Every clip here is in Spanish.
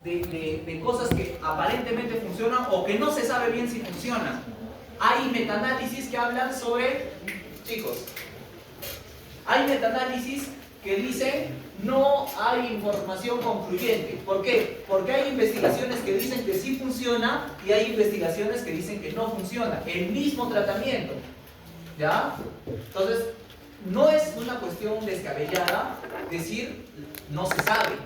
de cosas que aparentemente funcionan o que no se sabe bien si funcionan. Hay metaanálisis que hablan sobre, chicos, hay metaanálisis que dicen no hay información concluyente. ¿Por qué? Porque hay investigaciones que dicen que sí funciona y hay investigaciones que dicen que no funciona. El mismo tratamiento. ¿Ya? Entonces, no es una cuestión descabellada decir no se sabe.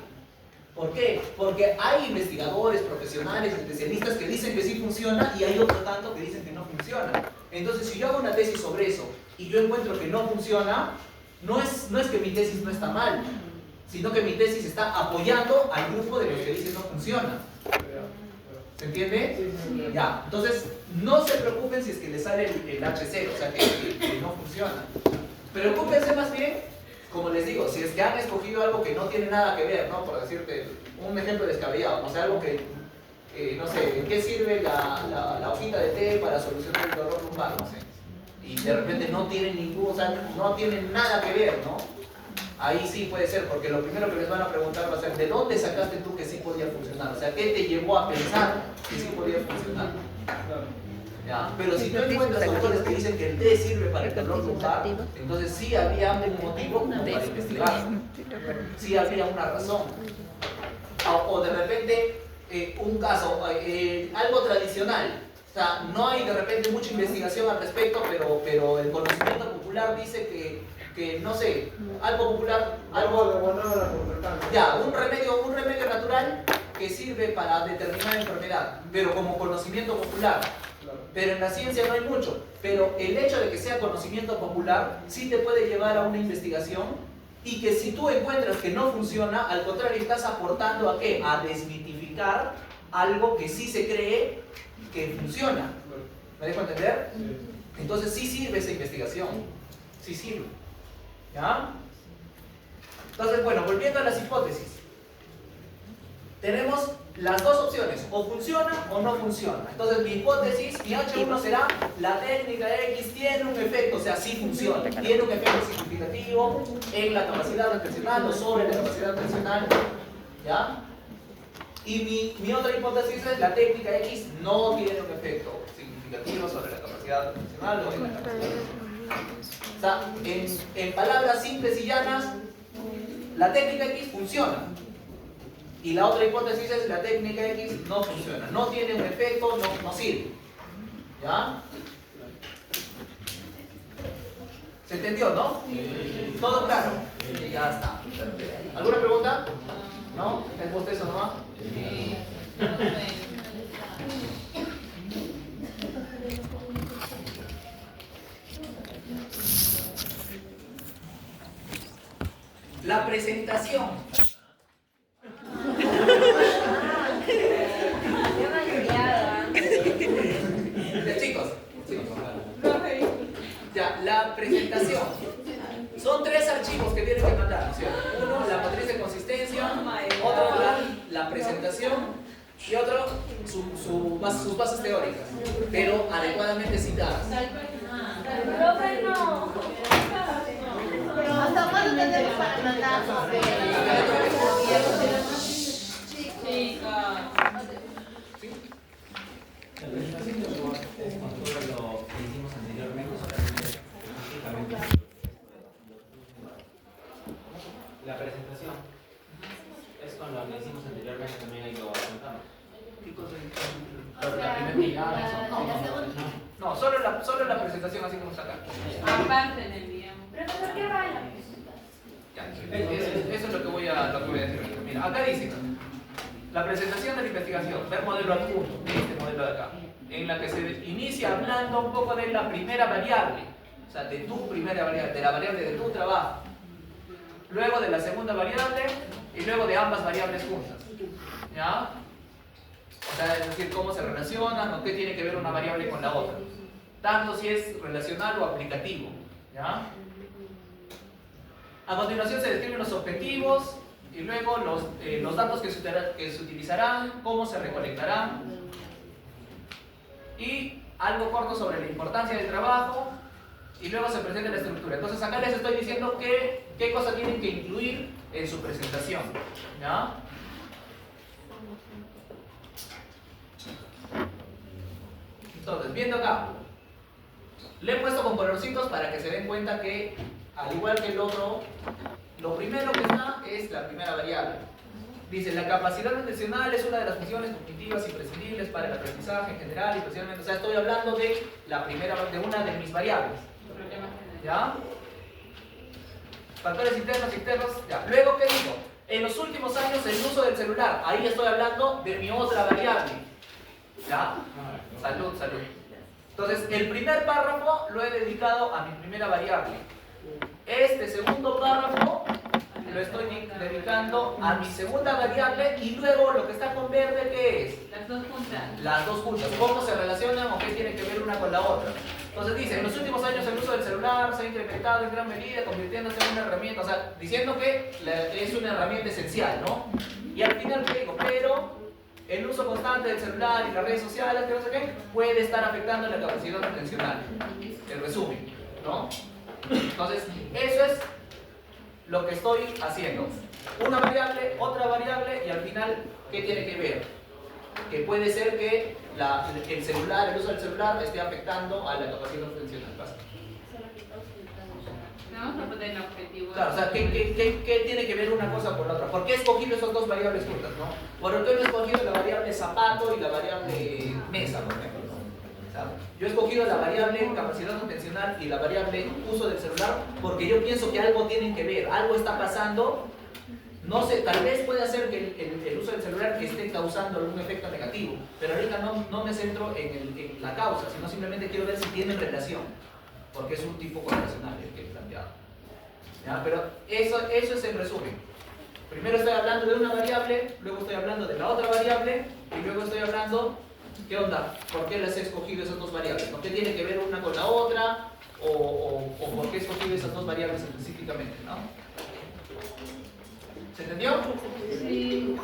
¿Por qué? Porque hay investigadores, profesionales, especialistas que dicen que sí funciona y hay otro tanto que dicen que no funciona. Entonces, si yo hago una tesis sobre eso y yo encuentro que no funciona, no es que mi tesis no está mal, sino que mi tesis está apoyando al grupo de los que dicen no funciona. ¿Se entiende? Ya, entonces no se preocupen si es que les sale el H0, o sea que no funciona. Preocúpense más bien, como les digo, si es que han escogido algo que no tiene nada que ver, ¿no? Por decirte un ejemplo descabellado, o sea, algo que, no sé, ¿en qué sirve la hojita de té para solucionar el dolor lumbar? No sé. Y de repente no tienen ningún, o sea, no tienen nada que ver, ¿no? Ahí sí puede ser, porque lo primero que les van a preguntar va a ser ¿de dónde sacaste tú que sí podía funcionar? O sea, ¿qué te llevó a pensar que sí podía funcionar? ¿Ya? Pero si tú encuentras autores que dicen que el té sirve para el dolor lumbar, entonces sí había un motivo como para investigar. Sí había una razón. O de repente, un caso, algo tradicional. O sea, no hay de repente mucha investigación al respecto, pero el conocimiento popular dice que no sé, algo popular, algo... Ya, un remedio natural que sirve para determinar enfermedad, pero como conocimiento popular. Pero en la ciencia no hay mucho. Pero el hecho de que sea conocimiento popular sí te puede llevar a una investigación y que si tú encuentras que no funciona, al contrario, estás aportando ¿a qué? A desmitificar algo que sí se cree que funciona. ¿Me dejo entender? Entonces sí sirve esa investigación. Sí sirve. ¿Ya? Entonces, bueno, volviendo a las hipótesis. Tenemos las dos opciones, o funciona o no funciona. Entonces mi hipótesis, mi H1 será la técnica X tiene un efecto, o sea, sí funciona, tiene un efecto significativo en la capacidad atencional o sobre la capacidad atencional, ¿ya? Y mi otra hipótesis es la técnica X no tiene un efecto significativo sobre la capacidad atencional o en la capacidad atencional. O sea, en palabras simples y llanas, la técnica X funciona. Y la otra hipótesis es la técnica X no funciona, no tiene un efecto, no sirve. ¿Ya? ¿Se entendió, no? Sí. ¿Todo claro? Sí. Ya está. ¿Alguna pregunta? ¿No? ¿Es usted eso nomás? Sí. La presentación. Ya, la presentación. Son 3 archivos que tienen que mandar, ¿sí? Uno, la matriz de consistencia, otro, la presentación y otro, sus bases teóricas, pero adecuadamente citadas. Profe, no. ¿Hasta cuándo tendremos para mandar? La presentación es con lo que hicimos anteriormente, también hay que apuntar. ¿Qué cosa? La primera mirada, eso. No, solo la presentación así como está acá. Aparte en el video. ¿Pero qué va en la presentación? Eso es lo que voy a decir. Mira, acá dice la presentación de la investigación, ver modelo adjunto, este modelo de acá, en la que se inicia hablando un poco de la primera variable, o sea, de tu primera variable, de la variable de tu trabajo, luego de la segunda variable y luego de ambas variables juntas. ¿Ya? O sea, es decir, cómo se relacionan o qué tiene que ver una variable con la otra. Tanto si es relacional o aplicativo. ¿Ya? A continuación se describen los objetivos y luego los datos que se utilizarán, cómo se recolectarán y algo corto sobre la importancia del trabajo y luego se presenta la estructura. Entonces acá les estoy diciendo qué cosas tienen que incluir en su presentación. ¿Ya? Entonces, viendo acá, le he puesto con colorcitos para que se den cuenta que, al igual que el otro, lo primero que está es la primera variable. Dice, la capacidad atencional es una de las funciones cognitivas imprescindibles para el aprendizaje en general y especialmente, o sea, estoy hablando de la primera, de una de mis variables. ¿Ya? Factores internos y externos, ya. Luego, ¿qué digo? En los últimos años, el uso del celular. Ahí estoy hablando de mi otra variable. ¿Ya? Salud, salud. Entonces, el primer párrafo lo he dedicado a mi primera variable. Este segundo párrafo lo estoy dedicando a mi segunda variable y luego lo que está con verde, ¿qué es? Las dos juntas. Las dos juntas. ¿Cómo se relacionan o qué tienen que ver una con la otra? Entonces dice, en los últimos años el uso del celular se ha incrementado en gran medida, convirtiéndose en una herramienta, o sea, diciendo que es una herramienta esencial, ¿no? Y al final ¿qué digo? Pero el uso constante del celular y las redes sociales, que no sé qué, puede estar afectando la capacidad atencional. El resumen, ¿no? Entonces, eso es lo que estoy haciendo. Una variable, otra variable y al final, ¿qué tiene que ver? Que puede ser que el celular, el uso del celular esté afectando a la capacidad atencional. Vamos a poner el objetivo. Claro, o sea, ¿qué tiene que ver una cosa con la otra? ¿Por qué he escogido esas dos variables juntas, no? ¿Por qué no he escogido la variable zapato y la variable mesa, por ejemplo? O sea, yo he escogido la variable capacidad atencional y la variable uso del celular porque yo pienso que algo tienen que ver, algo está pasando. No sé, tal vez puede ser que el uso del celular esté causando algún efecto negativo, pero ahorita no me centro en la causa, sino simplemente quiero ver si tienen relación, porque es un tipo correlacional el que he planteado. ¿Ya? Pero eso es el resumen. Primero estoy hablando de una variable, luego estoy hablando de la otra variable, y luego estoy hablando, ¿qué onda? ¿Por qué las he escogido esas dos variables? ¿Por qué tiene que ver una con la otra? ¿O por qué he escogido esas dos variables específicamente, ¿no? ¿Se entendió? Sí.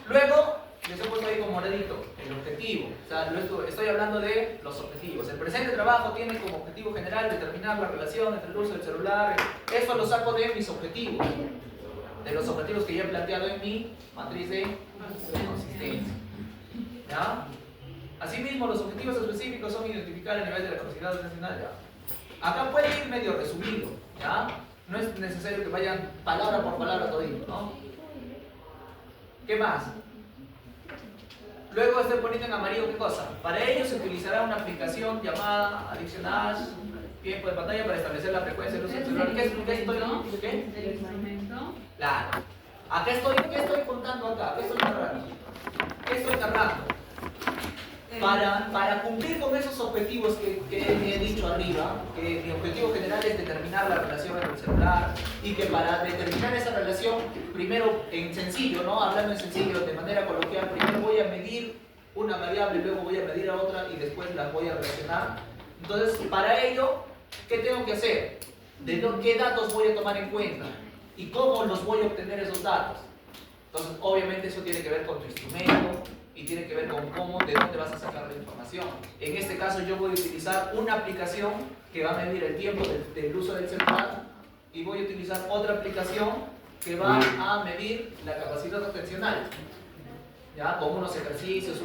Luego, les he puesto ahí como moradito, el objetivo. O sea, estoy hablando de los objetivos. El presente trabajo tiene como objetivo general determinar la relación entre el uso del celular. Eso lo saco de mis objetivos. De los objetivos que ya he planteado en mi matriz de consistencia. ¿Ya? Asimismo, los objetivos específicos son identificar el nivel de la capacidad atencional. ¿Ya? Acá puede ir medio resumido. ¿Ya? No es necesario que vayan palabra por palabra todito, ¿no? ¿Qué más? Luego estoy poniendo en amarillo ¿qué cosa? Para ello se utilizará una aplicación llamada Adictionage, tiempo de pantalla para establecer la frecuencia del uso del celular. ¿Qué estoy? ¿Qué? El instrumento. Claro. ¿Qué estoy contando acá? ¿Qué estoy narrando? ¿Qué estoy narrando? Para cumplir con esos objetivos que he dicho arriba, que mi objetivo general es determinar la relación entre el celular y que para determinar esa relación, primero en sencillo, ¿no? Hablando en sencillo, de manera coloquial, primero voy a medir una variable, luego voy a medir a otra y después las voy a relacionar. Entonces, para ello, ¿qué tengo que hacer? ¿Qué datos voy a tomar en cuenta? ¿Y cómo los voy a obtener esos datos? Entonces, obviamente eso tiene que ver con tu instrumento, y tiene que ver con de dónde vas a sacar la información. En este caso yo voy a utilizar una aplicación que va a medir el tiempo del uso del celular y voy a utilizar otra aplicación que va a medir la capacidad atencional. ¿Ya? Con unos ejercicios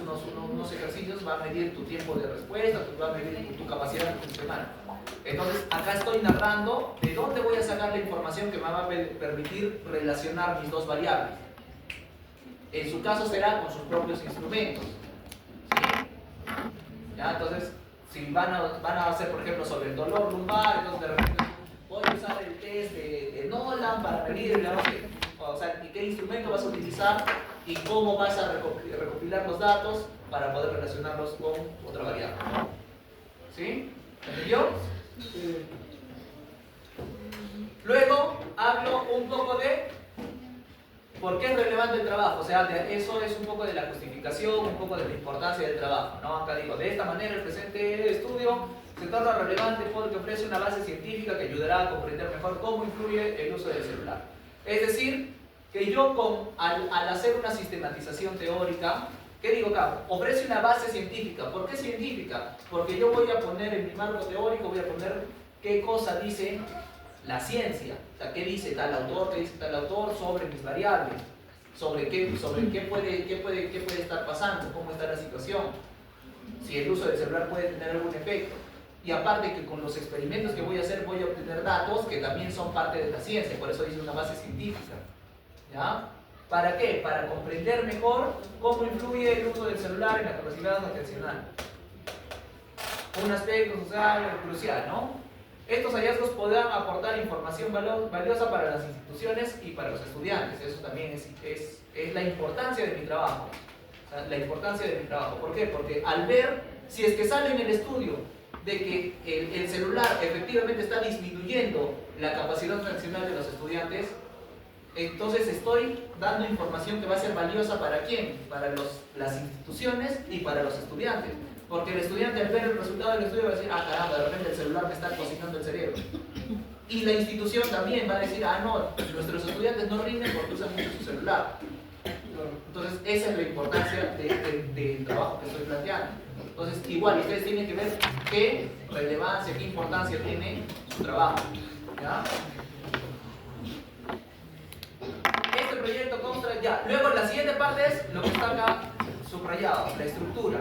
va a medir tu tiempo de respuesta, va a medir tu capacidad atencional. Entonces acá estoy narrando de dónde voy a sacar la información que me va a permitir relacionar mis dos variables. En su caso será con sus propios instrumentos. ¿Sí? ¿Ya? Entonces, si van a hacer, por ejemplo, sobre el dolor lumbar, entonces de repente voy a usar el test de Nolan para medir, digamos, y qué instrumento vas a utilizar y cómo vas a recopilar los datos para poder relacionarlos con otra variable. ¿Sí? ¿Entendió? Sí. Luego hablo un poco de ¿por qué es relevante el trabajo? O sea, eso es un poco de la justificación, un poco de la importancia del trabajo, ¿no? Acá digo, de esta manera el presente estudio se torna relevante porque ofrece una base científica que ayudará a comprender mejor cómo influye el uso del celular. Es decir, que yo al hacer una sistematización teórica, ¿qué digo acá? Ofrece una base científica. ¿Por qué científica? Porque yo voy a poner en mi marco teórico, voy a poner qué cosa dice la ciencia, o sea, qué dice tal autor sobre mis variables, sobre qué puede estar pasando, cómo está la situación. si el uso del celular puede tener algún efecto. Y aparte que con los experimentos que voy a hacer voy a obtener datos que también son parte de la ciencia, por eso dice una base científica. ¿Ya? ¿Para qué? Para comprender mejor cómo influye el uso del celular en la capacidad atencional. Un aspecto social crucial, ¿no? Estos hallazgos podrán aportar información valiosa para las instituciones y para los estudiantes. Eso también es la importancia de mi trabajo. O sea, la importancia de mi trabajo. ¿Por qué? Porque al ver, si es que sale en el estudio de que el celular efectivamente está disminuyendo la capacidad atencional de los estudiantes, entonces estoy dando información que va a ser valiosa ¿para quién? Para las instituciones y para los estudiantes. Porque el estudiante al ver el resultado del estudio va a decir, ah caramba, de repente el celular me está cocinando el cerebro. Y la institución también va a decir, ah no, nuestros estudiantes no rinden porque usan mucho su celular. Entonces esa es la importancia del trabajo que estoy planteando. Entonces igual ustedes tienen que ver qué relevancia, qué importancia tiene su trabajo. ¿Ya? Este proyecto consta ya. Luego la siguiente parte es lo que está acá subrayado, la estructura.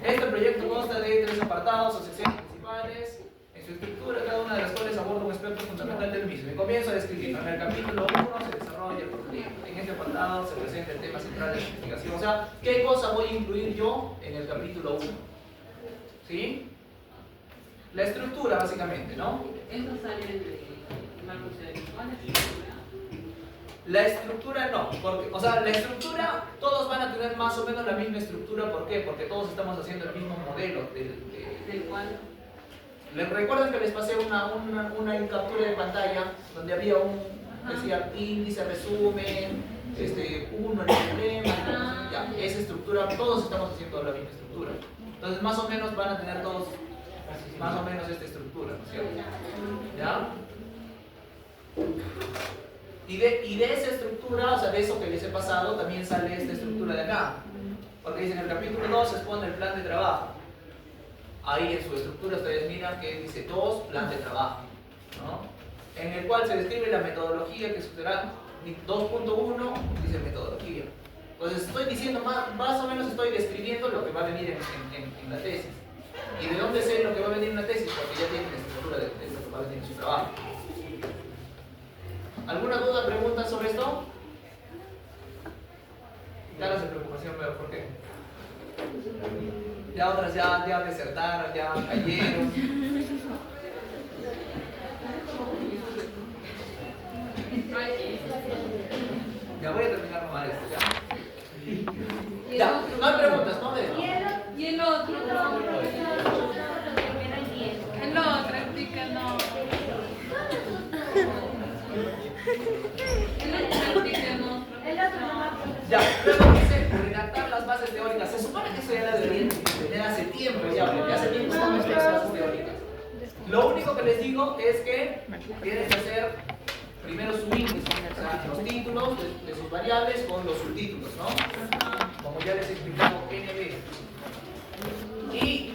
Este proyecto consta de 3 apartados o secciones principales. En su estructura, cada una de las cuales aborda un aspecto fundamental del mismo. Y comienzo a describirlo. En el capítulo 1 se desarrolla el problema. En este apartado se presenta el tema central de la investigación. O sea, ¿qué cosa voy a incluir yo en el capítulo 1? ¿Sí? La estructura, básicamente, ¿no? Eso sale de Marcos de La estructura no, porque, o sea, la estructura, todos van a tener más o menos la misma estructura, ¿por qué? Porque todos estamos haciendo el mismo modelo ¿Del cual? ¿Les recuerdan que les pasé una captura de pantalla donde había decía índice, resumen, uno, el problema, ya, esa estructura, todos estamos haciendo la misma estructura. Entonces más o menos van a tener todos más o menos esta estructura, ¿no es cierto? ¿Ya? Y de esa estructura, o sea, de eso que les he pasado, también sale esta estructura de acá. Porque dice en el capítulo 2 se expone el plan de trabajo. Ahí en su estructura ustedes miran que dice 2, plan de trabajo, ¿no? En el cual se describe la metodología que será 2.1, dice metodología. Entonces estoy diciendo, más o menos estoy describiendo lo que va a venir en la tesis. ¿Y de dónde sé lo que va a venir en la tesis? Porque ya tienen la estructura de lo que va a venir en su trabajo. ¿Alguna duda, pregunta sobre esto? Caras de preocupación, pero ¿por qué? Ya otras ya desertaron, ya cayeron. Ya voy a terminar nomás esto, ya. Ya, no hay preguntas, ¿no? Y el otro, el otro, explícanos. Ya, luego dice redactar las bases teóricas. Se supone que eso ya la deberían tener hace tiempo, ya hace tiempo están nuestras bases teóricas. Lo único que les digo es que tienen que hacer primero su índice, o sea, los títulos de sus variables con los subtítulos, ¿no? Como ya les he explicado, NB. Y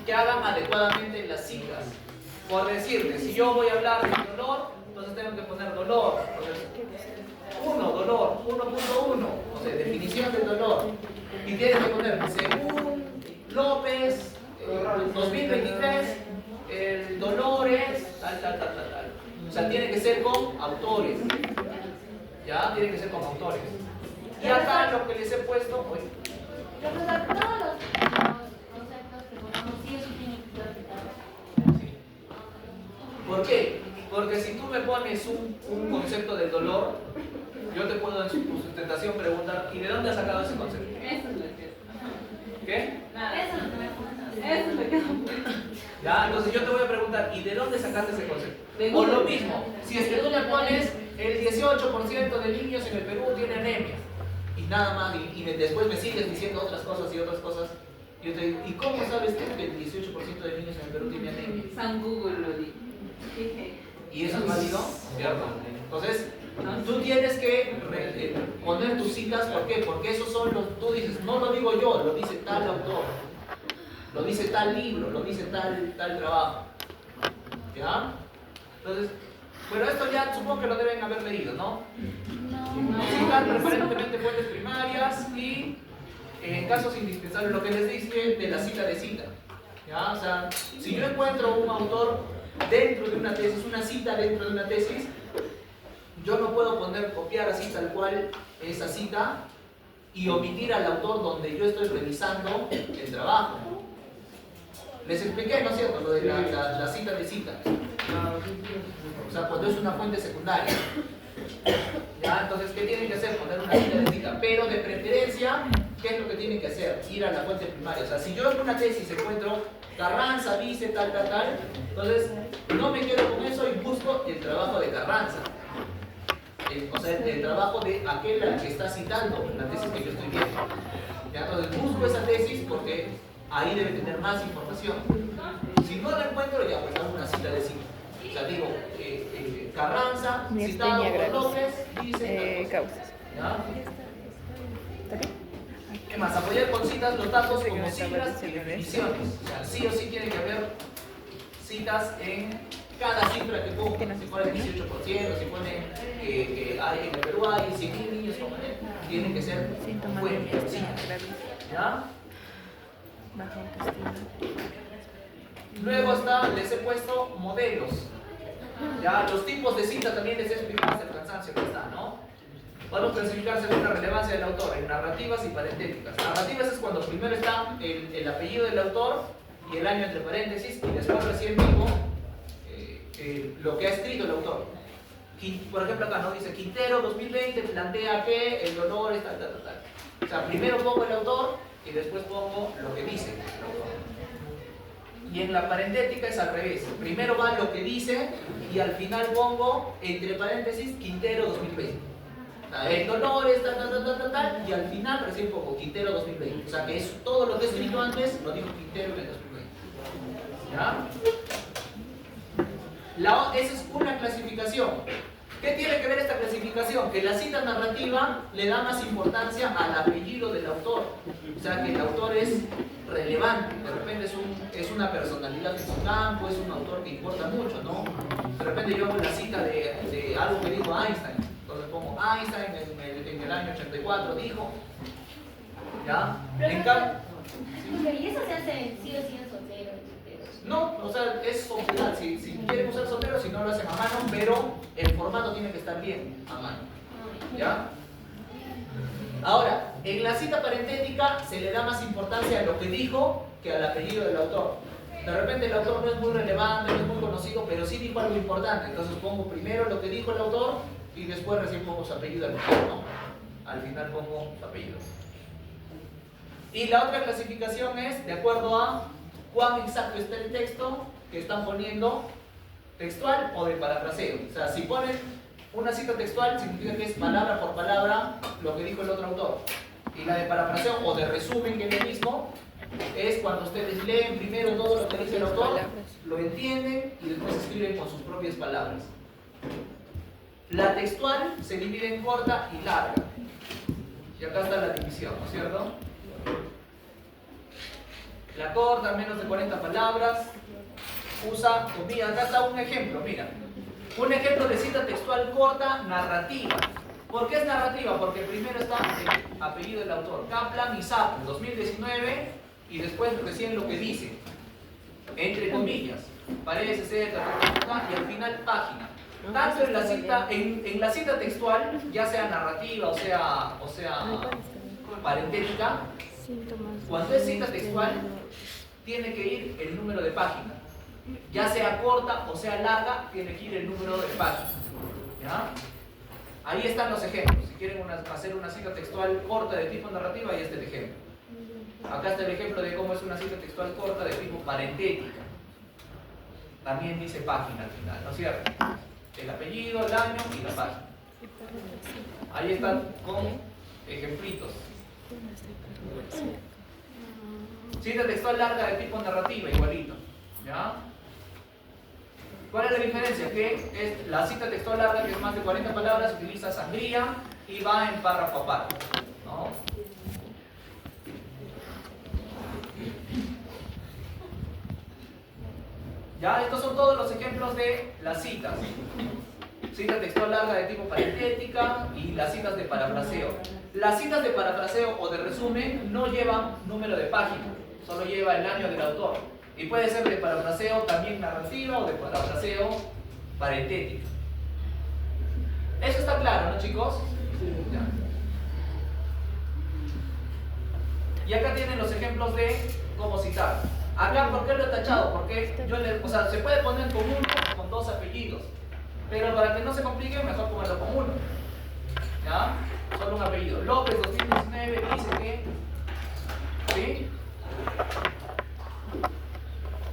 que hagan adecuadamente las siglas. Por decirles, si yo voy a hablar de dolor, entonces tengo que poner dolor. Entonces, dolor, 1.1, o sea, definición del dolor. Y tienes que poner, según López, 2023, el dolor es tal. O sea, tiene que ser con autores. ¿Ya? Tiene que ser con autores. Y acá lo que les he puesto, hoy. Profesor, todos los conceptos que ponemos, sí, eso tiene que estar aplicado. Sí. ¿Por qué? Porque si tú me pones un concepto del dolor, yo te puedo en su sustentación preguntar, ¿y de dónde has sacado ese concepto? Eso es lo que. ¿Qué? Eso es lo que me gusta. Eso es lo que. Ya, entonces yo te voy a preguntar, ¿y de dónde sacaste ese concepto? O lo mismo, si es que tú me pones el 18% de niños en el Perú tiene anemia, y nada más, y después me sigues diciendo otras cosas y otras cosas, yo te digo, ¿y cómo sabes tú que el 18% de niños en el Perú tiene anemia? San Google lo dijo. ¿Y eso es válido? ¿Cierto? Entonces, tú tienes que poner tus citas, ¿por qué? Porque esos son los, tú dices, no lo digo yo, lo dice tal autor, lo dice tal libro, lo dice tal trabajo. ¿Ya? Entonces, pero esto ya supongo que lo deben haber leído, ¿no? Citar preferentemente fuentes primarias y en casos indispensables, lo que les dije de la cita de cita. ¿Ya? O sea, si yo encuentro un autor dentro de una tesis, una cita dentro de una tesis, yo no puedo copiar así tal cual esa cita y omitir al autor donde yo estoy revisando el trabajo. Les expliqué, ¿no es cierto?, lo de la cita de cita. O sea, cuando es una fuente secundaria. ¿Ya? Entonces, ¿qué tienen que hacer? Poner una cita de cita. Pero de preferencia, ¿qué es lo que tienen que hacer? Ir a la fuente primaria. O sea, si yo en una tesis encuentro Carranza dice tal, entonces no me quedo con eso y busco el trabajo de Carranza. O sea, el trabajo de aquel al que está citando la tesis que yo estoy viendo. ¿Ya? Entonces busco esa tesis porque ahí debe tener más información. Si no la encuentro, ya pues hago una cita de cita. O sea, digo, Carranza, citado por López, dice tal cosa. ¿Ya? ¿Qué más? Apoyar con citas los datos como siglas y definiciones. O sea, sí o sí tiene que haber citas en cada cifra que ponga. Si pone el 18%, si pone que hay en el Perú hay 100.000 niños con él, tienen que ser buenas citas. ¿Ya? Luego está, les he puesto modelos. Ya, los tipos de cita también les he explicado hasta el cansancio que está, ¿no? Podemos clasificar según la relevancia del autor en narrativas y parentéticas. Narrativas es cuando primero está el apellido del autor y el año entre paréntesis, y después recién digo lo que ha escrito el autor. Por ejemplo acá, ¿no? Dice Quintero 2020 plantea que el dolor es tal. O sea, primero pongo el autor y después pongo lo que dice el autor. Y en la parentética es al revés. Primero va lo que dice y al final pongo entre paréntesis Quintero 2020. El dolor es tal, y al final recién pongo Quintero 2020. O sea que es todo lo que he escrito antes, lo dijo Quintero en el 2020. ¿Ya? Esa es una clasificación. ¿Qué tiene que ver esta clasificación? Que la cita narrativa le da más importancia al apellido del autor. O sea que el autor es relevante. De repente es una personalidad en su campo, es un autor que importa mucho, ¿no? De repente yo hago la cita de algo que dijo Einstein. Entonces pongo Einstein en el año 84 dijo. ¿Ya? ¿Y eso se hace sí o sí en soltero? No, o sea, es opcional. Si quieren usar soltero, si no lo hacen a mano, pero el formato tiene que estar bien a mano. ¿Ya? Ahora, en la cita parentética se le da más importancia a lo que dijo que al apellido del autor. De repente el autor no es muy relevante, no es muy conocido, pero sí dijo algo importante. Entonces pongo primero lo que dijo el autor y después recién pongo su apellido al final, ¿no? Al final pongo su apellido. Y la otra clasificación es de acuerdo a cuán exacto está el texto que están poniendo, textual o de parafraseo. O sea, si ponen una cita textual, significa que es palabra por palabra lo que dijo el otro autor. Y la de parafraseo o de resumen, que es lo mismo, es cuando ustedes leen primero todo lo que dice el autor, lo entienden y después escriben con sus propias palabras. La textual se divide en corta y larga. Y acá está la división, ¿no es cierto? La corta, menos de 40 palabras, usa comillas. Acá está un ejemplo, mira. Un ejemplo de cita textual corta, narrativa. ¿Por qué es narrativa? Porque primero está el apellido del autor, Kaplan y Sapp, 2019, y después recién lo que dice, entre comillas, parece ser, y al final página. Tanto en la cita textual, ya sea narrativa o sea parentética, cuando es cita textual, tiene que ir el número de página. Ya sea corta o sea larga, tiene que ir el número de página. ¿Ya? Ahí están los ejemplos. Si quieren hacer una cita textual corta de tipo narrativa, ahí está el ejemplo. Acá está el ejemplo de cómo es una cita textual corta de tipo parentética. También dice página al final, ¿no es cierto? El apellido, el año y la página. Ahí están con ejemplitos. Cita textual larga de tipo narrativa, igualito. ¿Ya? ¿Cuál es la diferencia? Que es la cita textual larga, que es más de 40 palabras, utiliza sangría y va en párrafo a párrafo, ¿no? Ya, estos son todos los ejemplos de las citas. Cita textual larga de tipo parentética y las citas de parafraseo. Las citas de parafraseo o de resumen no llevan número de página, solo lleva el año del autor. Y puede ser de parafraseo también narrativa o de parafraseo parentética. Eso está claro, ¿no, chicos? Ya. Y acá tienen los ejemplos de cómo citar. Acá, ¿por qué lo he tachado? Porque o sea, se puede poner con uno o con dos apellidos. Pero para que no se complique, mejor ponerlo con uno. ¿Ya? Solo un apellido. López 2019 dice que... ¿Sí?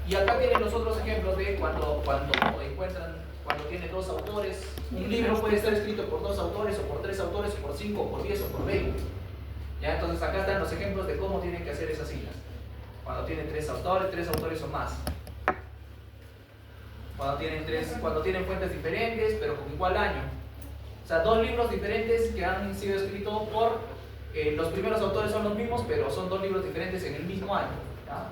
Y acá tienen los otros ejemplos de cuando encuentran, cuando tiene dos autores. Un libro puede estar escrito por dos autores, o por tres autores, o por 5, o por 10, o por 20. ¿Ya? Entonces acá están los ejemplos de cómo tienen que hacer esas citas. Cuando tienen tres autores o más. Cuando tienen fuentes diferentes, pero con igual año. O sea, dos libros diferentes que han sido escritos por... los primeros autores son los mismos, pero son dos libros diferentes en el mismo año. ¿Ya?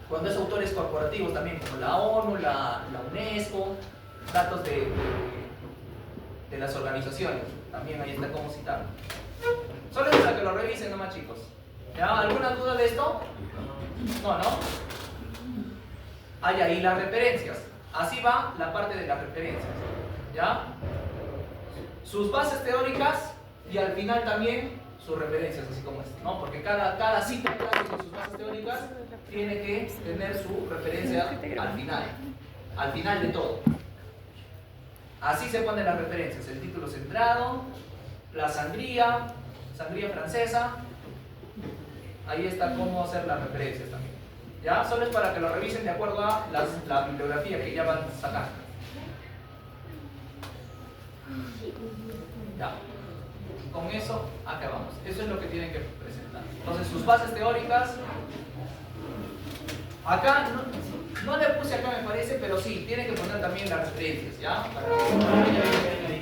Cuando es autores corporativos también, como la ONU, la UNESCO, datos de las organizaciones. También ahí está cómo citar. Solo es para que lo revisen nomás, chicos. ¿Ya? ¿Alguna duda de esto? No, ¿no? Ah, ya, y las referencias. Así va la parte de las referencias. ¿Ya? Sus bases teóricas y al final también sus referencias, así como esto, ¿no? Porque cada cita con sus bases teóricas tiene que tener su referencia al final de todo. Así se ponen las referencias, el título centrado, la sangría francesa, ahí está cómo hacer las referencias también. ¿Ya? Solo es para que lo revisen de acuerdo a la bibliografía que ya van sacando. Ya. Con eso acabamos. Eso es lo que tienen que presentar. Entonces, sus bases teóricas. Acá no le puse acá, me parece, pero sí, tienen que poner también las referencias, ¿ya? Para que